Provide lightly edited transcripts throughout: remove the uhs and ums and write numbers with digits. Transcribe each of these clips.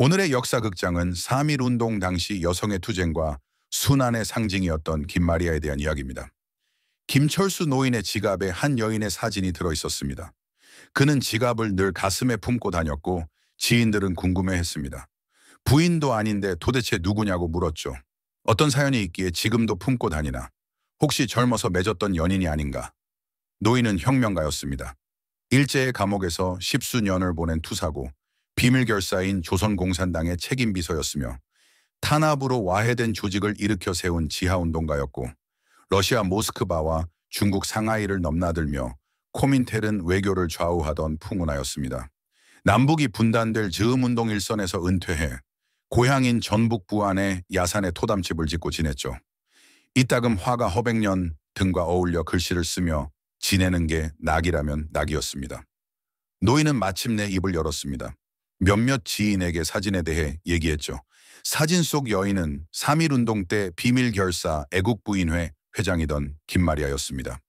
오늘의 역사극장은 3.1운동 당시 여성의 투쟁과 순환의 상징이었던 김마리아에 대한 이야기입니다. 김철수 노인의 지갑에 한 여인의 사진이 들어있었습니다. 그는 지갑을 늘 가슴에 품고 다녔고 지인들은 궁금해했습니다. 부인도 아닌데 도대체 누구냐고 물었죠. 어떤 사연이 있기에 지금도 품고 다니나? 혹시 젊어서 맺었던 연인이 아닌가? 노인은 혁명가였습니다. 일제의 감옥에서 십수년을 보낸 투사고 비밀결사인 조선공산당의 책임비서였으며 탄압으로 와해된 조직을 일으켜 세운 지하운동가였고 러시아 모스크바와 중국 상하이를 넘나들며 코민텔은 외교를 좌우하던 풍운하였습니다. 남북이 분단될 즈음운동 일선에서 은퇴해 고향인 전북 부안에 야산에 토담집을 짓고 지냈죠. 이따금 화가 허백년 등과 어울려 글씨를 쓰며 지내는 게 낙이라면 낙이었습니다. 노인은 마침내 입을 열었습니다. 몇몇 지인에게 사진에 대해 얘기했죠. 사진 속 여인은 3.1운동 때 비밀결사 애국부인회 회장이던 김마리아였습니다.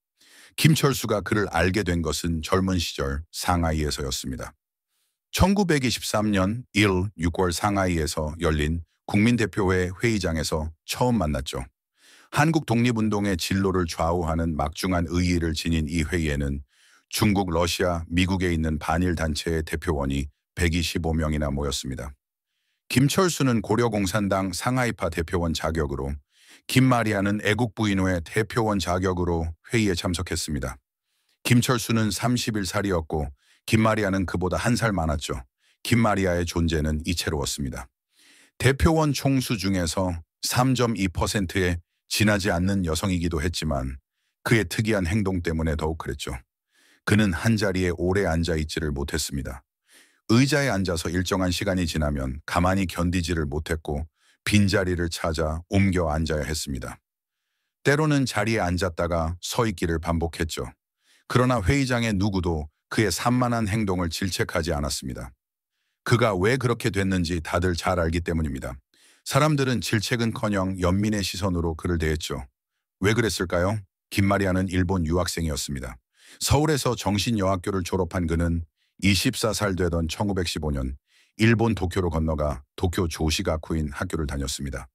김철수가 그를 알게 된 것은 젊은 시절 상하이에서였습니다. 1923년 6월 상하이에서 열린 국민대표회 회의장에서 처음 만났죠. 한국 독립운동의 진로를 좌우하는 막중한 의의를 지닌 이 회의에는 중국, 러시아, 미국에 있는 반일 단체의 대표원이 125명이나 모였습니다. 김철수는 고려공산당 상하이파 대표원 자격으로, 김마리아는 애국부인회 대표원 자격으로 회의에 참석했습니다. 김철수는 31살이었고 김마리아는 그보다 한 살 많았죠. 김마리아의 존재는 이채로웠습니다. 대표원 총수 중에서 3.2%에 지나지 않는 여성이기도 했지만 그의 특이한 행동 때문에 더욱 그랬죠. 그는 한자리에 오래 앉아있지를 못했습니다. 의자에 앉아서 일정한 시간이 지나면 가만히 견디지를 못했고 빈자리를 찾아 옮겨 앉아야 했습니다. 때로는 자리에 앉았다가 서 있기를 반복했죠. 그러나 회의장의 누구도 그의 산만한 행동을 질책하지 않았습니다. 그가 왜 그렇게 됐는지 다들 잘 알기 때문입니다. 사람들은 질책은커녕 연민의 시선으로 그를 대했죠. 왜 그랬을까요? 김마리아는 일본 유학생이었습니다. 서울에서 정신여학교를 졸업한 그는 24살 되던 1915년 일본 도쿄로 건너가 도쿄 조시가쿠인 학교를 다녔습니다.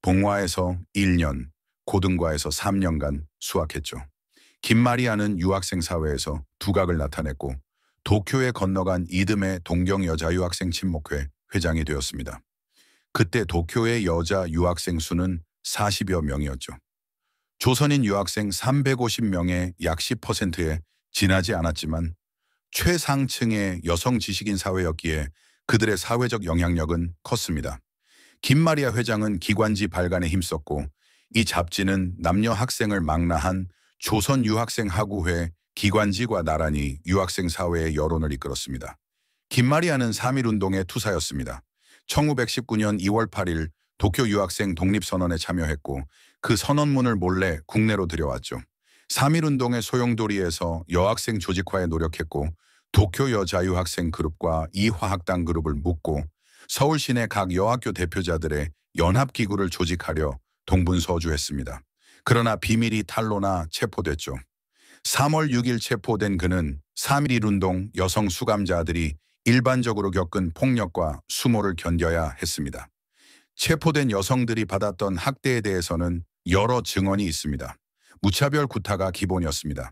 봉화에서 1년, 고등과에서 3년간 수학했죠. 김마리아는 유학생 사회에서 두각을 나타냈고 도쿄에 건너간 이듬해 동경여자유학생 친목회 회장이 되었습니다. 그때 도쿄의 여자 유학생 수는 40여 명이었죠. 조선인 유학생 350명의 약 10%에 지나지 않았지만 최상층의 여성 지식인 사회였기에 그들의 사회적 영향력은 컸습니다. 김마리아 회장은 기관지 발간에 힘썼고 이 잡지는 남녀 학생을 망라한 조선 유학생 학우회 기관지과 나란히 유학생 사회의 여론을 이끌었습니다. 김마리아는 3.1운동의 투사였습니다. 1919년 2월 8일 도쿄 유학생 독립선언에 참여했고 그 선언문을 몰래 국내로 들여왔죠. 3.1운동의 소용돌이에서 여학생 조직화에 노력했고 도쿄 여자유학생 그룹과 이화학당 그룹을 묶고 서울 시내 각 여학교 대표자들의 연합기구를 조직하려 동분서주했습니다. 그러나 비밀이 탄로나 체포됐죠. 3월 6일 체포된 그는 3.1운동 여성 수감자들이 일반적으로 겪은 폭력과 수모를 견뎌야 했습니다. 체포된 여성들이 받았던 학대에 대해서는 여러 증언이 있습니다. 무차별 구타가 기본이었습니다.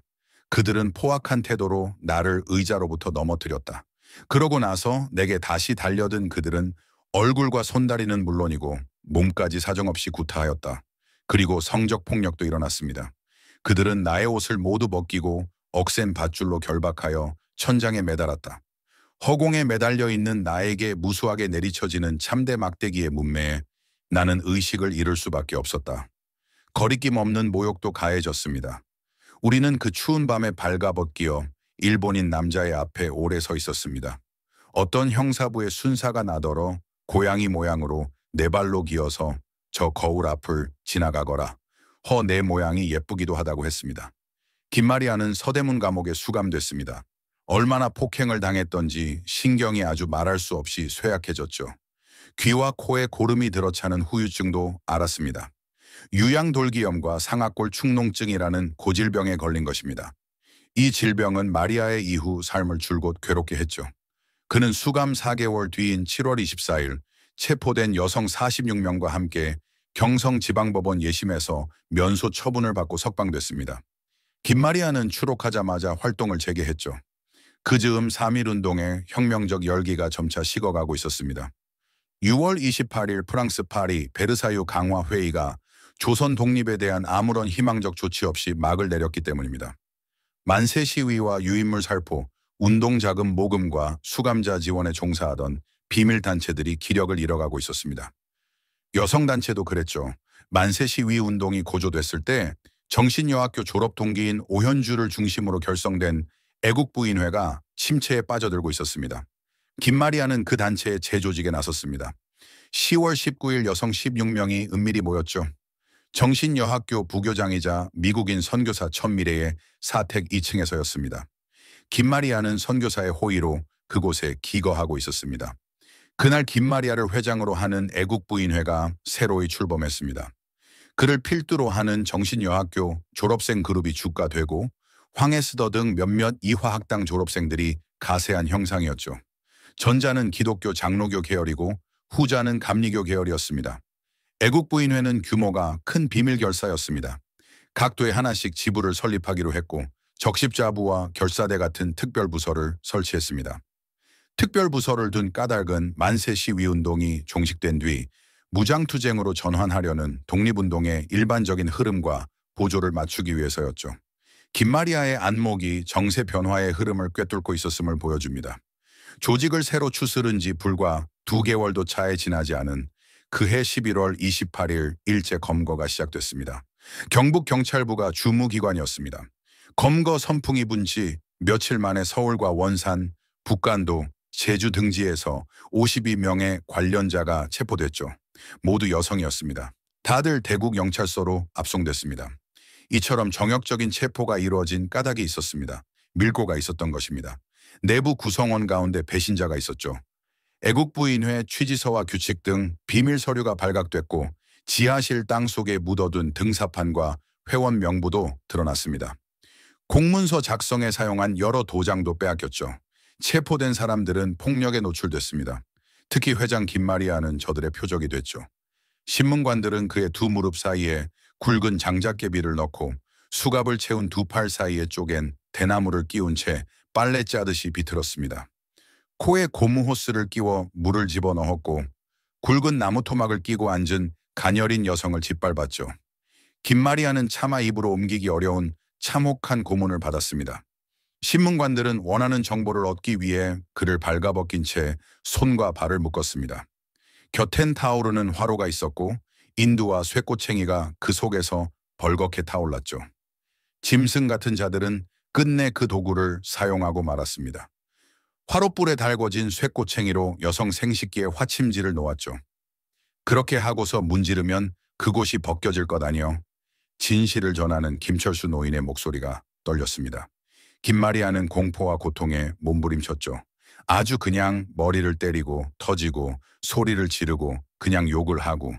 그들은 포악한 태도로 나를 의자로부터 넘어뜨렸다. 그러고 나서 내게 다시 달려든 그들은 얼굴과 손다리는 물론이고 몸까지 사정없이 구타하였다. 그리고 성적 폭력도 일어났습니다. 그들은 나의 옷을 모두 벗기고 억센 밧줄로 결박하여 천장에 매달았다. 허공에 매달려 있는 나에게 무수하게 내리쳐지는 참대 막대기의 문매에 나는 의식을 잃을 수밖에 없었다. 거리낌 없는 모욕도 가해졌습니다. 우리는 그 추운 밤에 발가벗기어 일본인 남자의 앞에 오래 서 있었습니다. 어떤 형사부의 순사가 나더러 고양이 모양으로 네 발로 기어서 저 거울 앞을 지나가거라. 내 모양이 예쁘기도 하다고 했습니다. 김마리아는 서대문 감옥에 수감됐습니다. 얼마나 폭행을 당했던지 신경이 아주 말할 수 없이 쇠약해졌죠. 귀와 코에 고름이 들어차는 후유증도 앓았습니다. 유양돌기염과 상악골 축농증이라는 고질병에 걸린 것입니다. 이 질병은 마리아의 이후 삶을 줄곧 괴롭게 했죠. 그는 수감 4개월 뒤인 7월 24일 체포된 여성 46명과 함께 경성지방법원 예심에서 면소 처분을 받고 석방됐습니다. 김마리아는 추록하자마자 활동을 재개했죠. 그 즈음 3.1운동의 혁명적 열기가 점차 식어가고 있었습니다. 6월 28일 프랑스 파리 베르사유 강화 회의가 조선 독립에 대한 아무런 희망적 조치 없이 막을 내렸기 때문입니다. 만세 시위와 유인물 살포, 운동자금 모금과 수감자 지원에 종사하던 비밀단체들이 기력을 잃어가고 있었습니다. 여성단체도 그랬죠. 만세 시위 운동이 고조됐을 때 정신여학교 졸업 동기인 오현주를 중심으로 결성된 애국부인회가 침체에 빠져들고 있었습니다. 김마리아는 그 단체의 재조직에 나섰습니다. 10월 19일 여성 16명이 은밀히 모였죠. 정신여학교 부교장이자 미국인 선교사 천미래의 사택 2층에서였습니다. 김마리아는 선교사의 호의로 그곳에 기거하고 있었습니다. 그날 김마리아를 회장으로 하는 애국부인회가 새로이 출범했습니다. 그를 필두로 하는 정신여학교 졸업생 그룹이 주가 되고 황해스더 등 몇몇 이화학당 졸업생들이 가세한 형상이었죠. 전자는 기독교 장로교 계열이고 후자는 감리교 계열이었습니다. 애국부인회는 규모가 큰 비밀결사였습니다. 각 도에 하나씩 지부를 설립하기로 했고 적십자부와 결사대 같은 특별부서를 설치했습니다. 특별부서를 둔 까닭은 만세 시위운동이 종식된 뒤 무장투쟁으로 전환하려는 독립운동의 일반적인 흐름과 보조를 맞추기 위해서였죠. 김마리아의 안목이 정세 변화의 흐름을 꿰뚫고 있었음을 보여줍니다. 조직을 새로 추스른 지 불과 2개월도 차에 지나지 않은 그해 11월 28일 일제 검거가 시작됐습니다. 경북경찰부가 주무기관이었습니다. 검거 선풍이 분 지 며칠 만에 서울과 원산, 북간도, 제주 등지에서 52명의 관련자가 체포됐죠. 모두 여성이었습니다. 다들 대국영찰서로 압송됐습니다. 이처럼 정역적인 체포가 이루어진 까닭이 있었습니다. 밀고가 있었던 것입니다. 내부 구성원 가운데 배신자가 있었죠. 애국부인회 취지서와 규칙 등 비밀 서류가 발각됐고 지하실 땅 속에 묻어둔 등사판과 회원 명부도 드러났습니다. 공문서 작성에 사용한 여러 도장도 빼앗겼죠. 체포된 사람들은 폭력에 노출됐습니다. 특히 회장 김마리아는 저들의 표적이 됐죠. 신문관들은 그의 두 무릎 사이에 굵은 장작개비를 넣고 수갑을 채운 두 팔 사이에 쪼갠 대나무를 끼운 채 빨래 짜듯이 비틀었습니다. 코에 고무 호스를 끼워 물을 집어넣었고 굵은 나무 토막을 끼고 앉은 가녀린 여성을 짓밟았죠. 김마리아는 차마 입으로 옮기기 어려운 참혹한 고문을 받았습니다. 신문관들은 원하는 정보를 얻기 위해 그를 발가벗긴 채 손과 발을 묶었습니다. 곁엔 타오르는 화로가 있었고 인두와 쇠꼬챙이가 그 속에서 벌겋게 타올랐죠. 짐승 같은 자들은 끝내 그 도구를 사용하고 말았습니다. 화롯불에 달궈진 쇠꼬챙이로 여성 생식기에 화침질을 놓았죠. 그렇게 하고서 문지르면 그곳이 벗겨질 것 아니요. 진실을 전하는 김철수 노인의 목소리가 떨렸습니다. 김마리아는 공포와 고통에 몸부림쳤죠. 아주 그냥 머리를 때리고 터지고 소리를 지르고 그냥 욕을 하고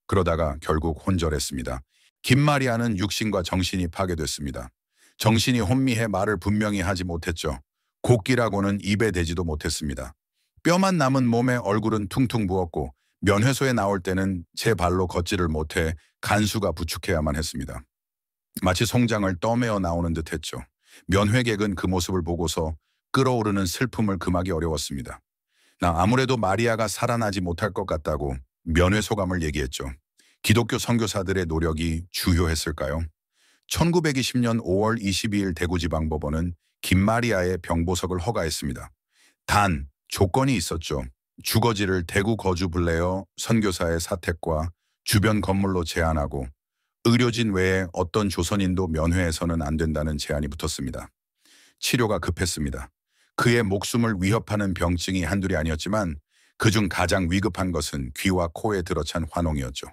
그러다가 결국 혼절했습니다. 김마리아는 육신과 정신이 파괴됐습니다. 정신이 혼미해 말을 분명히 하지 못했죠. 곡기라고는 입에 대지도 못했습니다. 뼈만 남은 몸에 얼굴은 퉁퉁 부었고 면회소에 나올 때는 제 발로 걷지를 못해 간수가 부축해야만 했습니다. 마치 송장을 떠매어 나오는 듯 했죠. 면회객은 그 모습을 보고서 끓어오르는 슬픔을 금하기 어려웠습니다. 나 아무래도 마리아가 살아나지 못할 것 같다고 면회소감을 얘기했죠. 기독교 선교사들의 노력이 주요했을까요? 1920년 5월 22일 대구지방법원은 김마리아의 병보석을 허가했습니다. 단 조건이 있었죠. 주거지를 대구 거주 블레어 선교사의 사택과 주변 건물로 제한하고 의료진 외에 어떤 조선인도 면회해서는 안 된다는 제한이 붙었습니다. 치료가 급했습니다. 그의 목숨을 위협하는 병증이 한둘이 아니었지만 그중 가장 위급한 것은 귀와 코에 들어찬 환홍이었죠.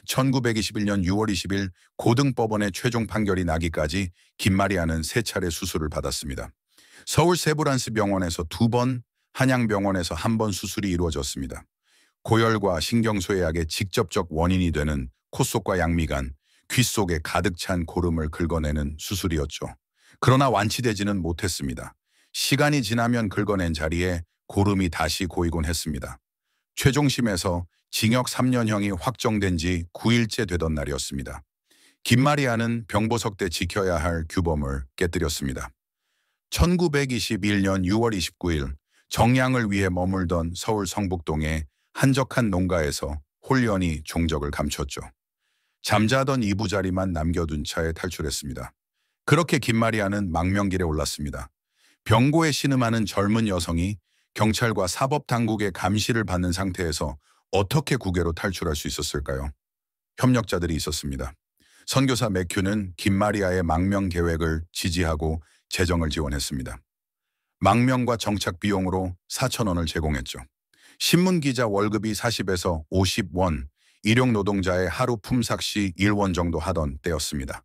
1921년 6월 20일 고등법원의 최종 판결이 나기까지 김마리아는 3차례 수술을 받았습니다. 서울 세브란스 병원에서 2번, 한양병원에서 1번 수술이 이루어졌습니다. 고열과 신경쇠약의 직접적 원인이 되는 콧속과 양미간, 귀 속에 가득 찬 고름을 긁어내는 수술이었죠. 그러나 완치되지는 못했습니다. 시간이 지나면 긁어낸 자리에 고름이 다시 고이곤 했습니다. 최종심에서 징역 3년형이 확정된 지 9일째 되던 날이었습니다. 김마리아는 병보석 때 지켜야 할 규범을 깨뜨렸습니다. 1921년 6월 29일 정량을 위해 머물던 서울 성북동의 한적한 농가에서 홀연히 종적을 감췄죠. 잠자던 이부자리만 남겨둔 차에 탈출했습니다. 그렇게 김마리아는 망명길에 올랐습니다. 병고에 신음하는 젊은 여성이 경찰과 사법당국의 감시를 받는 상태에서 어떻게 국외로 탈출할 수 있었을까요? 협력자들이 있었습니다. 선교사 매큐는 김마리아의 망명 계획을 지지하고 재정을 지원했습니다. 망명과 정착 비용으로 4,000원을 제공했죠. 신문기자 월급이 40에서 50원, 일용 노동자의 하루 품삯이 1원 정도 하던 때였습니다.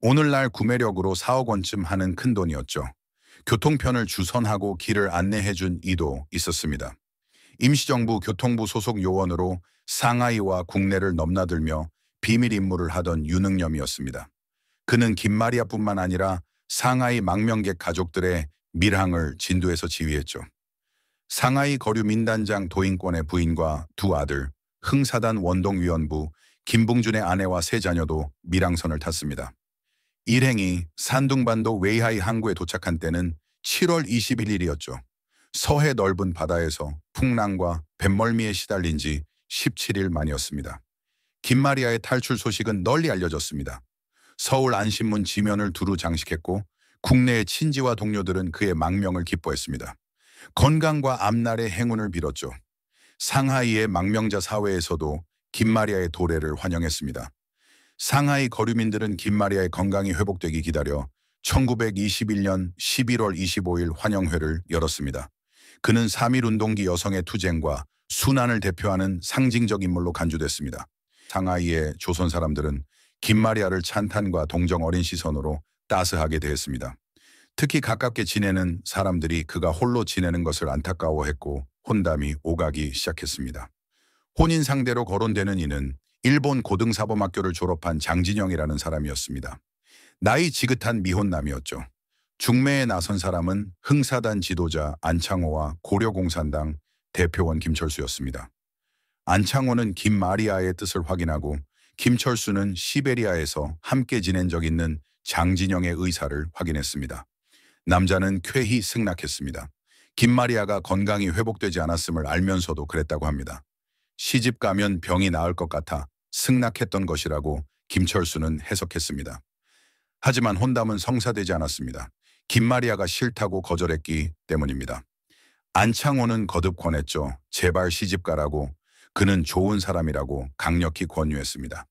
오늘날 구매력으로 4억 원쯤 하는 큰 돈이었죠. 교통편을 주선하고 길을 안내해준 이도 있었습니다. 임시정부 교통부 소속 요원으로 상하이와 국내를 넘나들며 비밀 임무를 하던 유능념이었습니다. 그는 김마리아뿐만 아니라 상하이 망명객 가족들의 밀항을 진도에서 지휘했죠. 상하이 거류 민단장 도인권의 부인과 두 아들, 흥사단 원동위원부 김붕준의 아내와 세 자녀도 밀항선을 탔습니다. 일행이 산둥반도 웨이하이 항구에 도착한 때는 7월 21일이었죠. 서해 넓은 바다에서 풍랑과 뱃멀미에 시달린 지 17일 만이었습니다. 김마리아의 탈출 소식은 널리 알려졌습니다. 서울 안신문 지면을 두루 장식했고 국내의 친지와 동료들은 그의 망명을 기뻐했습니다. 건강과 앞날의 행운을 빌었죠. 상하이의 망명자 사회에서도 김마리아의 도래를 환영했습니다. 상하이 거류민들은 김마리아의 건강이 회복되기 기다려 1921년 11월 25일 환영회를 열었습니다. 그는 3.1운동기 여성의 투쟁과 순환을 대표하는 상징적 인물로 간주됐습니다. 상하이의 조선 사람들은 김마리아를 찬탄과 동정 어린 시선으로 따스하게 대했습니다. 특히 가깝게 지내는 사람들이 그가 홀로 지내는 것을 안타까워했고 혼담이 오가기 시작했습니다. 혼인 상대로 거론되는 이는 일본 고등사범학교를 졸업한 장진영이라는 사람이었습니다. 나이 지긋한 미혼남이었죠. 중매에 나선 사람은 흥사단 지도자 안창호와 고려공산당 대표원 김철수였습니다. 안창호는 김마리아의 뜻을 확인하고 김철수는 시베리아에서 함께 지낸 적 있는 장진영의 의사를 확인했습니다. 남자는 쾌히 승낙했습니다. 김마리아가 건강이 회복되지 않았음을 알면서도 그랬다고 합니다. 시집 가면 병이 나을 것 같아 승낙했던 것이라고 김철수는 해석했습니다. 하지만 혼담은 성사되지 않았습니다. 김마리아가 싫다고 거절했기 때문입니다. 안창호는 거듭 권했죠. 제발 시집 가라고. 그는 좋은 사람이라고 강력히 권유했습니다.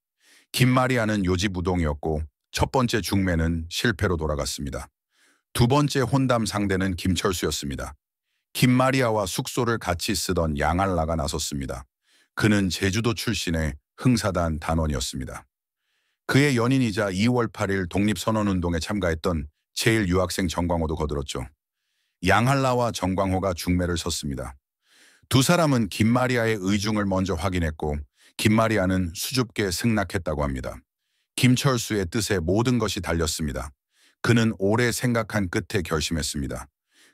김마리아는 요지부동이었고 첫 번째 중매는 실패로 돌아갔습니다. 두 번째 혼담 상대는 김철수였습니다. 김마리아와 숙소를 같이 쓰던 양알라가 나섰습니다. 그는 제주도 출신의 흥사단 단원이었습니다. 그의 연인이자 2월 8일 독립선언운동에 참가했던 제1유학생 정광호도 거들었죠. 양할라와 정광호가 중매를 섰습니다. 두 사람은 김마리아의 의중을 먼저 확인했고 김마리아는 수줍게 승낙했다고 합니다. 김철수의 뜻에 모든 것이 달렸습니다. 그는 오래 생각한 끝에 결심했습니다.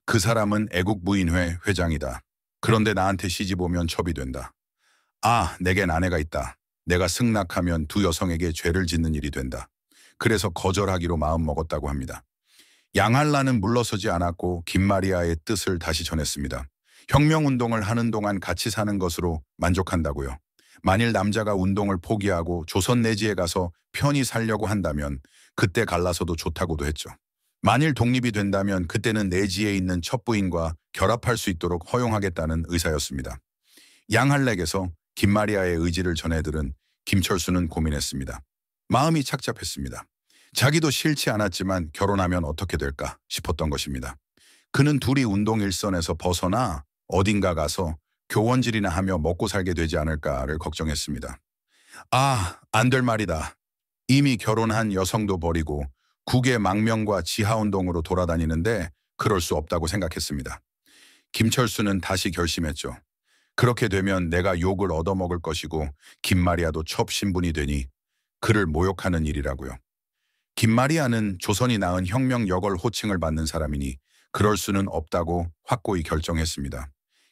그 사람은 애국부인회 회장이다. 그런데 나한테 시집 오면 첩이 된다. 아, 내겐 아내가 있다. 내가 승낙하면 두 여성에게 죄를 짓는 일이 된다. 그래서 거절하기로 마음먹었다고 합니다. 양할라는 물러서지 않았고 김마리아의 뜻을 다시 전했습니다. 혁명운동을 하는 동안 같이 사는 것으로 만족한다고요. 만일 남자가 운동을 포기하고 조선 내지에 가서 편히 살려고 한다면 그때 갈라서도 좋다고도 했죠. 만일 독립이 된다면 그때는 내지에 있는 첩부인과 결합할 수 있도록 허용하겠다는 의사였습니다. 양할렉에서 김마리아의 의지를 전해들은 김철수는 고민했습니다. 마음이 착잡했습니다. 자기도 싫지 않았지만 결혼하면 어떻게 될까 싶었던 것입니다. 그는 둘이 운동 일선에서 벗어나 어딘가 가서 교원질이나 하며 먹고 살게 되지 않을까를 걱정했습니다. 아, 안 될 말이다. 이미 결혼한 여성도 버리고 국외 망명과 지하운동으로 돌아다니는데 그럴 수 없다고 생각했습니다. 김철수는 다시 결심했죠. 그렇게 되면 내가 욕을 얻어먹을 것이고 김마리아도 첩신분이 되니 그를 모욕하는 일이라고요. 김마리아는 조선이 낳은 혁명 여걸 호칭을 받는 사람이니 그럴 수는 없다고 확고히 결정했습니다.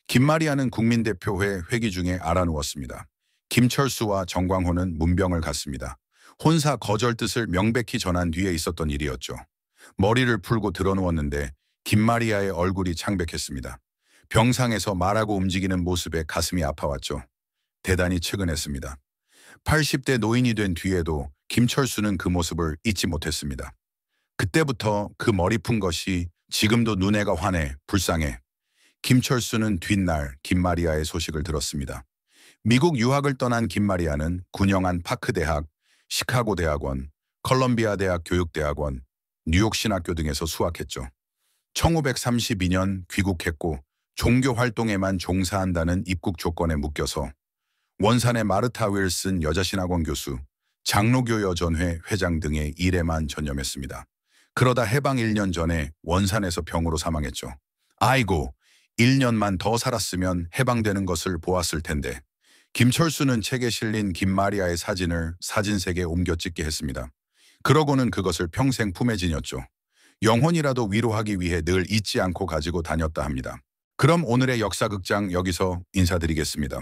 김마리아는 국민대표회 회기 중에 알아누웠습니다. 김철수와 정광호는 문병을 갔습니다. 혼사 거절 뜻을 명백히 전한 뒤에 있었던 일이었죠. 머리를 풀고 드러누웠는데 김마리아의 얼굴이 창백했습니다. 병상에서 말하고 움직이는 모습에 가슴이 아파왔죠. 대단히 측은했습니다. 80대 노인이 된 뒤에도 김철수는 그 모습을 잊지 못했습니다. 그때부터 그 머리 푼 것이 지금도 눈에가 환해 불쌍해. 김철수는 뒷날 김마리아의 소식을 들었습니다. 미국 유학을 떠난 김마리아는 군영한 파크대학, 시카고대학원, 컬럼비아 대학 교육대학원, 뉴욕신학교 등에서 수학했죠. 1532년 귀국했고 종교활동에만 종사한다는 입국 조건에 묶여서 원산의 마르타 윌슨 여자신학원 교수, 장로교여전회 회장 등의 일에만 전념했습니다. 그러다 해방 1년 전에 원산에서 병으로 사망했죠. 아이고, 1년만 더 살았으면 해방되는 것을 보았을 텐데. 김철수는 책에 실린 김마리아의 사진을 사진색에 옮겨 찍게 했습니다. 그러고는 그것을 평생 품에 지녔죠. 영혼이라도 위로하기 위해 늘 잊지 않고 가지고 다녔다 합니다. 그럼 오늘의 역사극장 여기서 인사드리겠습니다.